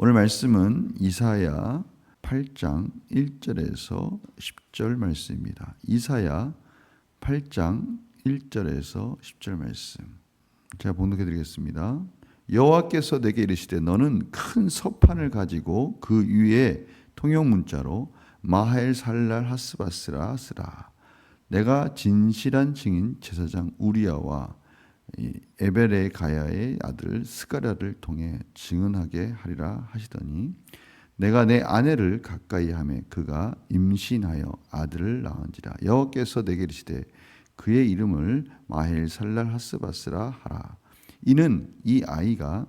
오늘 말씀은 이사야 8장 1절에서 10절 말씀입니다. 이사야 8장 1절에서 10절 말씀. 제가 봉독해 드리겠습니다. 여호와께서 내게 이르시되 너는 큰 서판을 가지고 그 위에 통용 문자로 마헬살랄 하스바스라 쓰라. 내가 진실한 증인 제사장 우리야와 에벨의 가야의 아들 스가랴를 통해 증언하게 하리라 하시더니 내가 내 아내를 가까이 하매 그가 임신하여 아들을 낳은지라. 여호와께서 내게 이르시되 그의 이름을 마헬살랄 하스바스라 하라. 이는 이 아이가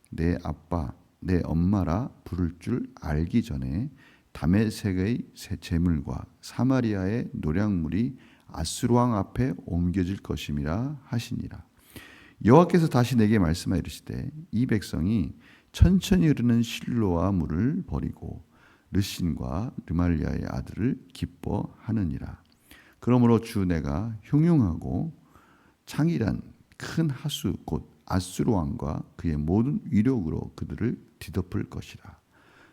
내 아빠 내 엄마라 부를 줄 알기 전에 다메섹의 재물과 사마리아의 노략물이 아수르 왕 앞에 옮겨질 것임이라 하시니라. 여호와께서 다시 내게 말씀하여 이르시되 이 백성이 천천히 흐르는 실로아 물을 버리고 르신과 르말리아의 아들을 기뻐하느니라. 그러므로 주 내가 흉흉하고 창일한 큰 하수 곧 아수르 왕과 그의 모든 위력으로 그들을 뒤덮을 것이라.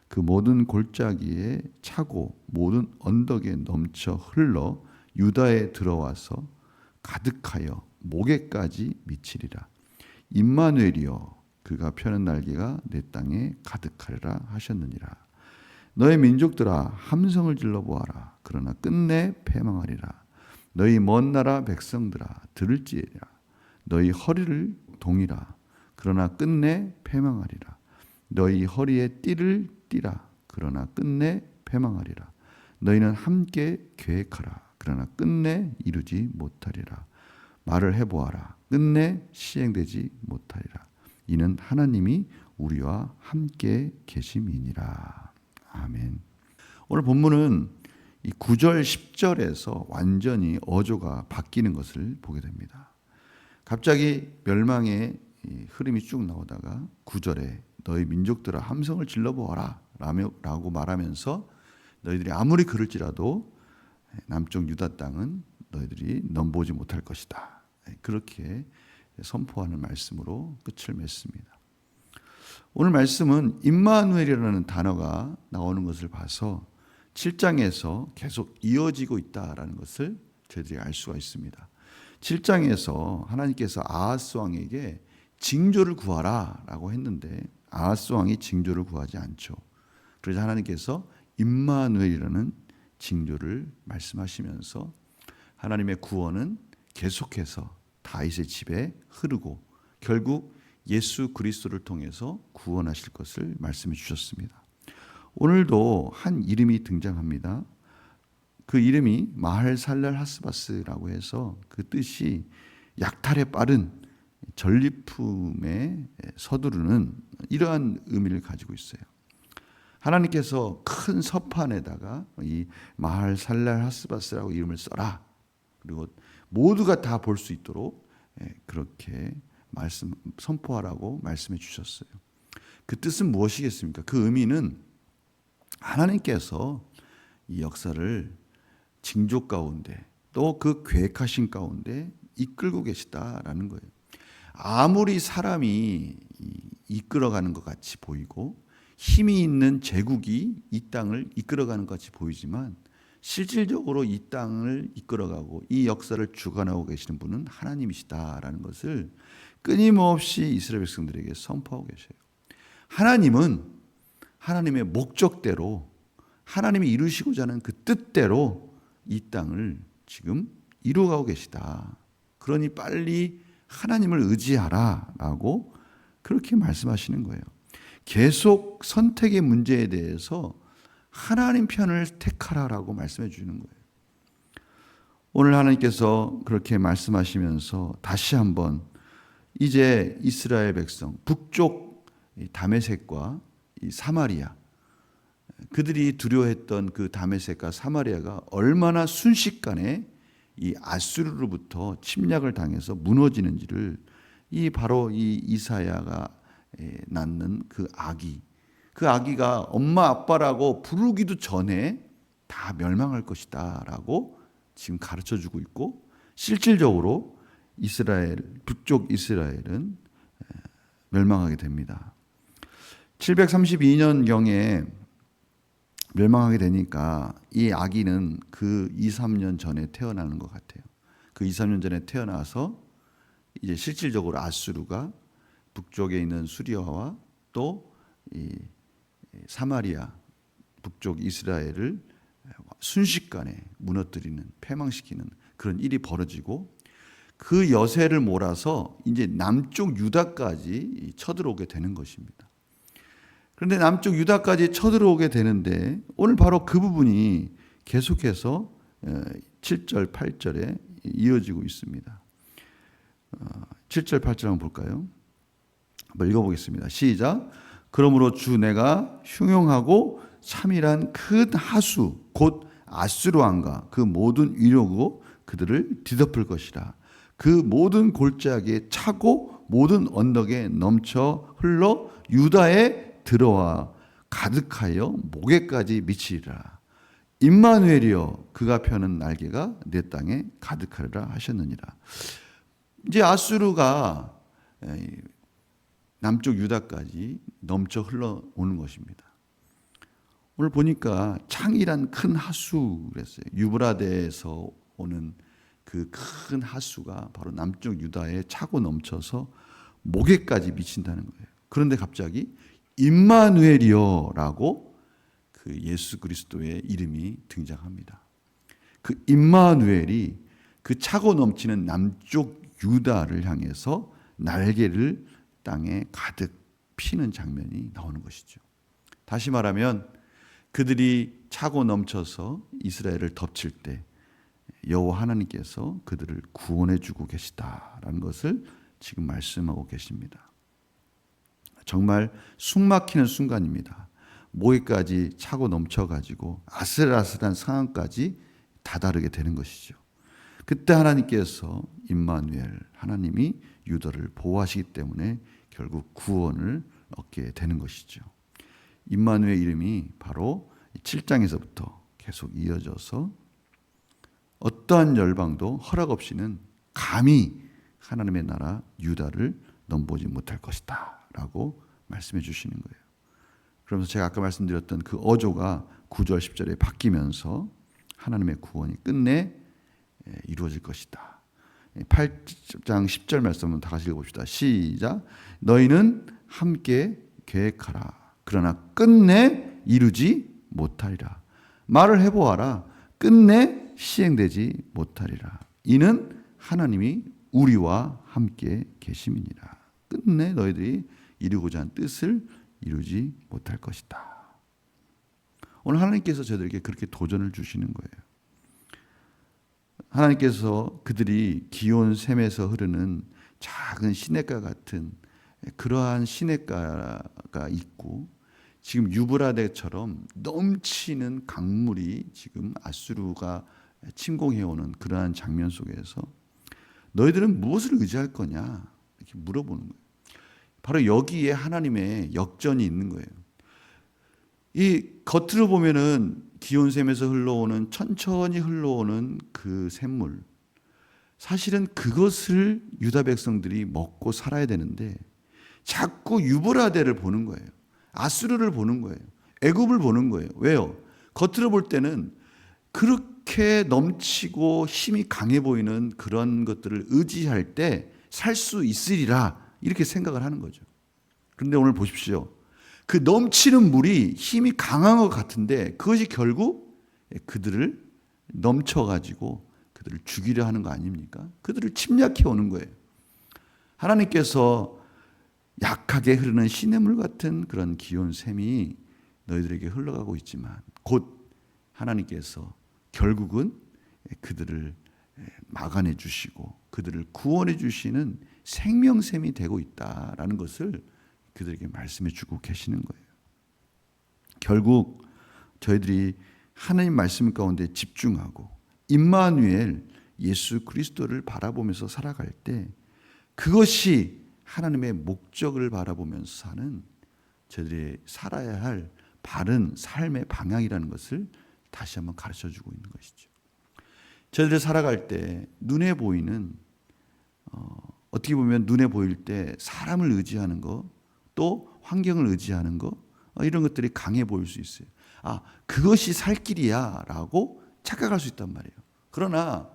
그 모든 골짜기에 차고 모든 언덕에 넘쳐 흘러 유다에 들어와서 가득하여 목에까지 미치리라. 임마누엘이여 그가 펴는 날개가 내 땅에 가득하리라 하셨느니라. 너희 민족들아 함성을 질러 보아라. 그러나 끝내 패망하리라. 너희 먼 나라 백성들아 들을지어라. 너희 허리를 동이라. 그러나 끝내 패망하리라. 너희 허리에 띠를 띠라. 그러나 끝내 패망하리라. 너희는 함께 계획하라. 그러나 끝내 이루지 못하리라. 말을 해보아라. 끝내 시행되지 못하리라. 이는 하나님이 우리와 함께 계심이니라. 아멘. 오늘 본문은 이 9절 10절에서 완전히 어조가 바뀌는 것을 보게 됩니다. 갑자기 멸망의 흐름이 쭉 나오다가 9절에 너희 민족들아 함성을 질러보아라 라고 말하면서 너희들이 아무리 그럴지라도 남쪽 유다 땅은 너희들이 넘보지 못할 것이다. 그렇게 선포하는 말씀으로 끝을 맺습니다. 오늘 말씀은 임마누엘이라는 단어가 나오는 것을 봐서 7장에서 계속 이어지고 있다라는 것을 저희들이 알 수가 있습니다. 7장에서 하나님께서 아하스 왕에게 징조를 구하라 라고 했는데 아하스 왕이 징조를 구하지 않죠. 그래서 하나님께서 임마누엘이라는 징조를 말씀하시면서 하나님의 구원은 계속해서 다윗의 집에 흐르고 결국 예수 그리스도를 통해서 구원하실 것을 말씀해 주셨습니다. 오늘도 한 이름이 등장합니다. 그 이름이 마헬살랄 하스바스라고 해서 그 뜻이 약탈에 빠른 전리품에 서두르는 이러한 의미를 가지고 있어요. 하나님께서 큰 서판에다가 이 마헬살랄 하스바스라고 이름을 써라. 그리고 모두가 다 볼 수 있도록 그렇게 선포하라고 말씀해 주셨어요. 그 뜻은 무엇이겠습니까? 그 의미는 하나님께서 이 역사를 징조 가운데 또 그 계획하신 가운데 이끌고 계시다라는 거예요. 아무리 사람이 이끌어가는 것 같이 보이고 힘이 있는 제국이 이 땅을 이끌어가는 것 같이 보이지만 실질적으로 이 땅을 이끌어가고 이 역사를 주관하고 계시는 분은 하나님이시다라는 것을 끊임없이 이스라엘 백성들에게 선포하고 계셔요. 하나님은 하나님의 목적대로 하나님이 이루시고자 하는 그 뜻대로 이 땅을 지금 이루어가고 계시다. 그러니 빨리 하나님을 의지하라라고 그렇게 말씀하시는 거예요. 계속 선택의 문제에 대해서 하나님 편을 택하라라고 말씀해 주는 거예요. 오늘 하나님께서 그렇게 말씀하시면서 다시 한번 이제 이스라엘 백성 북쪽 다메섹과 이 사마리아 그들이 두려워했던 그 다메섹과 사마리아가 얼마나 순식간에 이 아수르로부터 침략을 당해서 무너지는지를 바로 이 이사야가 낳는 그 아기가 엄마 아빠라고 부르기도 전에 다 멸망할 것이다 라고 지금 가르쳐주고 있고 실질적으로 북쪽 이스라엘은 멸망하게 됩니다. 732년경에 멸망하게 되니까 이 아기는 그 2, 3년 전에 태어나는 것 같아요. 그 2, 3년 전에 태어나서 이제 실질적으로 아수르가 북쪽에 있는 수리아와 또 이 사마리아 북쪽 이스라엘을 순식간에 무너뜨리는, 패망시키는 그런 일이 벌어지고, 그 여세를 몰아서 이제 남쪽 유다까지 쳐들어오게 되는 것입니다. 그런데 남쪽 유다까지 쳐들어오게 되는데 오늘 바로 그 부분이 계속해서 7절, 8절에 이어지고 있습니다. 7절, 8절 한번 볼까요? 한번 읽어보겠습니다. 시작. 그러므로 주 내가 흉용하고 참일한 큰 하수 곧 아수르 왕과 그 모든 위력으로 그들을 뒤덮을 것이라. 그 모든 골짜기에 차고 모든 언덕에 넘쳐 흘러 유다에 들어와 가득하여 목에까지 미치리라. 임마누엘이여 그가 펴는 날개가 내 땅에 가득하리라 하셨느니라. 이제 아수르가 남쪽 유다까지 넘쳐 흘러오는 것입니다. 오늘 보니까 창이란 큰 하수랬어요. 유브라데에서 오는 그 큰 하수가 바로 남쪽 유다에 차고 넘쳐서 목에까지 미친다는 거예요. 그런데 갑자기 임마누엘이여라고 그 예수 그리스도의 이름이 등장합니다. 그 임마누엘이 그 차고 넘치는 남쪽 유다를 향해서 날개를 땅에 가득 피는 장면이 나오는 것이죠. 다시 말하면 그들이 차고 넘쳐서 이스라엘을 덮칠 때 여호와 하나님께서 그들을 구원해 주고 계시다라는 것을 지금 말씀하고 계십니다. 정말 숨막히는 순간입니다. 목에까지 차고 넘쳐가지고 아슬아슬한 상황까지 다다르게 되는 것이죠. 그때 하나님께서 임마누엘, 하나님이 유다를 보호하시기 때문에 결국 구원을 얻게 되는 것이죠. 임마누엘 이름이 바로 7장에서부터 계속 이어져서 어떠한 열방도 허락 없이는 감히 하나님의 나라 유다를 넘보지 못할 것이다 라고 말씀해 주시는 거예요. 그러면서 제가 아까 말씀드렸던 그 어조가 9절 10절에 바뀌면서 하나님의 구원이 끝내 이루어질 것이다. 8장 10절 말씀 한번 다 같이 읽어봅시다. 시작. 너희는 함께 계획하라. 그러나 끝내 이루지 못하리라. 말을 해보아라. 끝내 시행되지 못하리라. 이는 하나님이 우리와 함께 계심이니라. 끝내 너희들이 이루고자 한 뜻을 이루지 못할 것이다. 오늘 하나님께서 저희들에게 그렇게 도전을 주시는 거예요. 하나님께서 그들이 기온 샘에서 흐르는 작은 시냇가 같은 그러한 시냇가가 있고, 지금 유브라데처럼 넘치는 강물이 지금 아수르가 침공해오는 그러한 장면 속에서 너희들은 무엇을 의지할 거냐 이렇게 물어보는 거예요. 바로 여기에 하나님의 역전이 있는 거예요. 이 겉으로 보면은 기온샘에서 흘러오는, 천천히 흘러오는 그 샘물, 사실은 그것을 유다 백성들이 먹고 살아야 되는데 자꾸 유브라데를 보는 거예요. 아수르를 보는 거예요. 애굽을 보는 거예요. 왜요? 겉으로 볼 때는 그렇게 넘치고 힘이 강해 보이는 그런 것들을 의지할 때 살 수 있으리라 이렇게 생각을 하는 거죠. 그런데 오늘 보십시오. 그 넘치는 물이 힘이 강한 것 같은데 그것이 결국 그들을 넘쳐가지고 그들을 죽이려 하는 거 아닙니까? 그들을 침략해 오는 거예요. 하나님께서 약하게 흐르는 시냇물 같은 그런 기온 샘이 너희들에게 흘러가고 있지만 곧 하나님께서 결국은 그들을 막아내 주시고 그들을 구원해 주시는 생명샘이 되고 있다라는 것을 그들에게 말씀해 주고 계시는 거예요. 결국 저희들이 하나님 말씀 가운데 집중하고 임마누엘 예수 그리스도를 바라보면서 살아갈 때 그것이 하나님의 목적을 바라보면서 사는 저희들이 살아야 할 바른 삶의 방향이라는 것을 다시 한번 가르쳐 주고 있는 것이죠. 저희들이 살아갈 때 눈에 보이는 어떻게 보면 눈에 보일 때 사람을 의지하는 것, 또 환경을 의지하는 거, 이런 것들이 강해 보일 수 있어요. 아, 그것이 살 길이야 라고 착각할 수 있단 말이에요. 그러나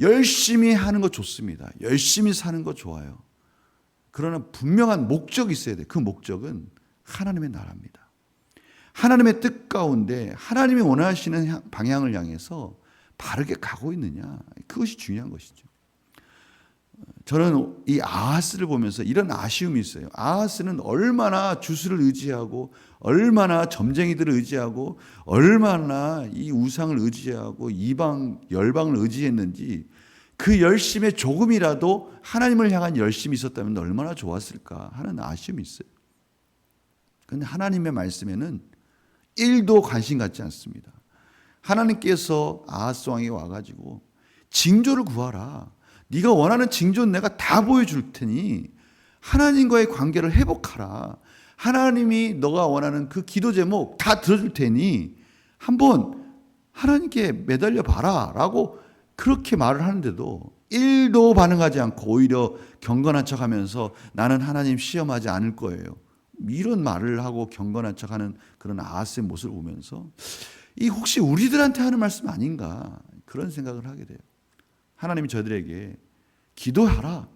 열심히 하는 거 좋습니다. 열심히 사는 거 좋아요. 그러나 분명한 목적이 있어야 돼요. 그 목적은 하나님의 나라입니다. 하나님의 뜻 가운데 하나님이 원하시는 방향을 향해서 바르게 가고 있느냐, 그것이 중요한 것이죠. 저는 이 아하스를 보면서 이런 아쉬움이 있어요. 아하스는 얼마나 주수를 의지하고, 얼마나 점쟁이들을 의지하고, 얼마나 이 우상을 의지하고 이방 열방을 의지했는지, 그 열심에 조금이라도 하나님을 향한 열심이 있었다면 얼마나 좋았을까 하는 아쉬움이 있어요. 그런데 하나님의 말씀에는 1도 관심 갖지 않습니다. 하나님께서 아하스 왕에게 와가지고 징조를 구하라. 네가 원하는 징조는 내가 다 보여줄 테니 하나님과의 관계를 회복하라. 하나님이 너가 원하는 그 기도 제목 다 들어줄 테니 한번 하나님께 매달려 봐라 라고 그렇게 말을 하는데도 1도 반응하지 않고 오히려 경건한 척하면서 나는 하나님 시험하지 않을 거예요. 이런 말을 하고 경건한 척하는 그런 아하스의 모습을 보면서 이 혹시 우리들한테 하는 말씀 아닌가 그런 생각을 하게 돼요. 하나님이 저희들에게 기도하라.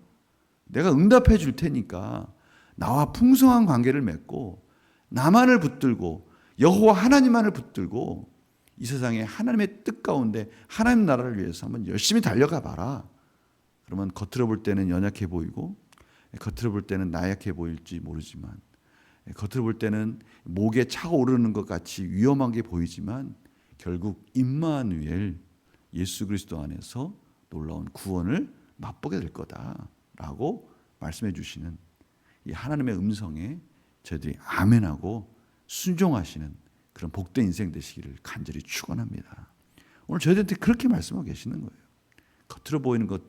내가 응답해 줄 테니까 나와 풍성한 관계를 맺고 나만을 붙들고 여호와 하나님만을 붙들고 이 세상에 하나님의 뜻 가운데 하나님 나라를 위해서 한번 열심히 달려가 봐라. 그러면 겉으로 볼 때는 연약해 보이고 겉으로 볼 때는 나약해 보일지 모르지만 겉으로 볼 때는 목에 차가 오르는 것 같이 위험한 게 보이지만 결국 임마누엘 예수 그리스도 안에서 놀라운 구원을 맛보게 될 거다라고 말씀해 주시는 이 하나님의 음성에 저희들이 아멘하고 순종하시는 그런 복된 인생 되시기를 간절히 축원합니다. 오늘 저희들한테 그렇게 말씀하고 계시는 거예요. 겉으로 보이는 것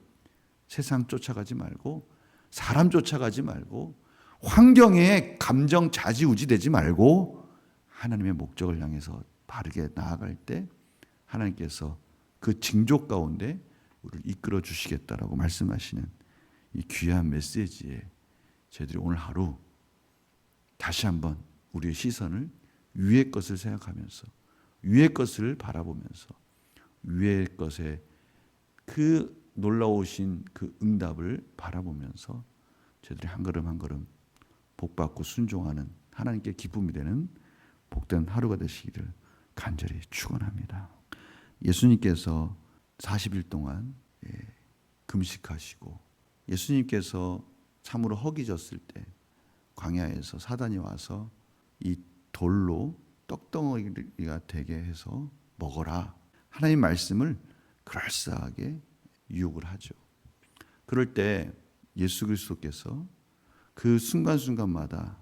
세상 쫓아가지 말고 사람 쫓아가지 말고 환경에 감정 좌지우지 되지 말고 하나님의 목적을 향해서 바르게 나아갈 때 하나님께서 그 징조 가운데 우리를 이끌어 주시겠다라고 말씀하시는 이 귀한 메시지에 저희들이 오늘 하루 다시 한번 우리의 시선을 위의 것을 생각하면서 위의 것을 바라보면서 위의 것에 그 놀라우신 그 응답을 바라보면서 저희들이 한 걸음 한 걸음 복받고 순종하는 하나님께 기쁨이 되는 복된 하루가 되시기를 간절히 축원합니다. 예수님께서 40일 동안 금식하시고 예수님께서 참으로 허기졌을 때 광야에서 사단이 와서 이 돌로 떡덩어리가 되게 해서 먹어라. 하나님 말씀을 그럴싸하게 유혹을 하죠. 그럴 때 예수 그리스도께서 그 순간순간마다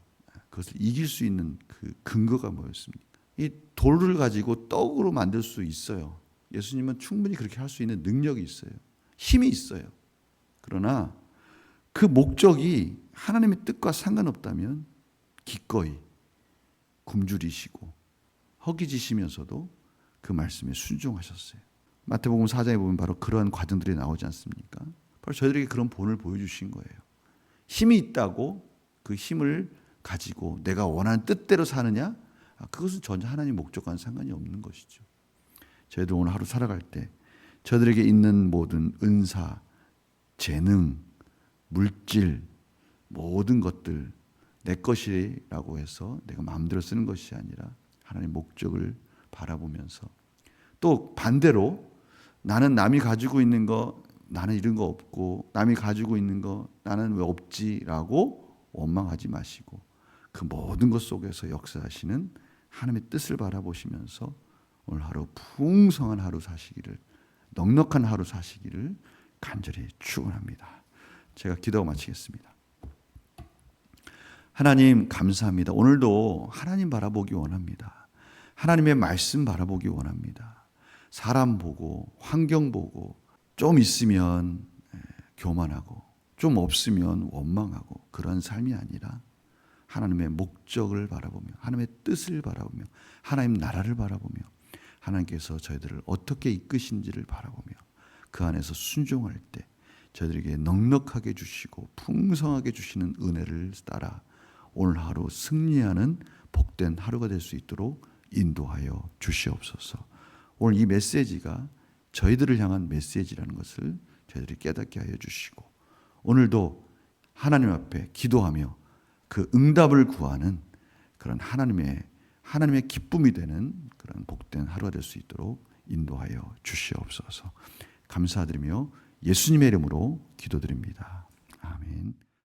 그것을 이길 수 있는 그 근거가 뭐였습니까? 이 돌을 가지고 떡으로 만들 수 있어요. 예수님은 충분히 그렇게 할 수 있는 능력이 있어요. 힘이 있어요. 그러나 그 목적이 하나님의 뜻과 상관없다면 기꺼이 굶주리시고 허기지시면서도 그 말씀에 순종하셨어요. 마태복음 4장에 보면 바로 그러한 과정들이 나오지 않습니까? 바로 저희들에게 그런 본을 보여주신 거예요. 힘이 있다고 그 힘을 가지고 내가 원하는 뜻대로 사느냐? 그것은 전혀 하나님 목적과는 상관이 없는 것이죠. 저희들 오늘 하루 살아갈 때 저희들에게 있는 모든 은사, 재능, 물질, 모든 것들 내 것이라고 해서 내가 마음대로 쓰는 것이 아니라 하나님의 목적을 바라보면서 또 반대로 나는 남이 가지고 있는 거 나는 이런 거 없고 남이 가지고 있는 거 나는 왜 없지라고 원망하지 마시고 그 모든 것 속에서 역사하시는 하나님의 뜻을 바라보시면서 오늘 하루 풍성한 하루 사시기를 넉넉한 하루 사시기를 간절히 축원합니다. 제가 기도하고 마치겠습니다. 하나님 감사합니다. 오늘도 하나님 바라보기 원합니다. 하나님의 말씀 바라보기 원합니다. 사람 보고 환경 보고 좀 있으면 교만하고 좀 없으면 원망하고 그런 삶이 아니라 하나님의 목적을 바라보며 하나님의 뜻을 바라보며 하나님 나라를 바라보며 하나님께서 저희들을 어떻게 이끄신지를 바라보며 그 안에서 순종할 때 저희들에게 넉넉하게 주시고 풍성하게 주시는 은혜를 따라 오늘 하루 승리하는 복된 하루가 될 수 있도록 인도하여 주시옵소서. 오늘 이 메시지가 저희들을 향한 메시지라는 것을 저희들이 깨닫게 하여 주시고, 오늘도 하나님 앞에 기도하며 그 응답을 구하는 그런 하나님의 기쁨이 되는 그런 복된 하루가 될 수 있도록 인도하여 주시옵소서. 감사드리며 예수님의 이름으로 기도드립니다. 아멘.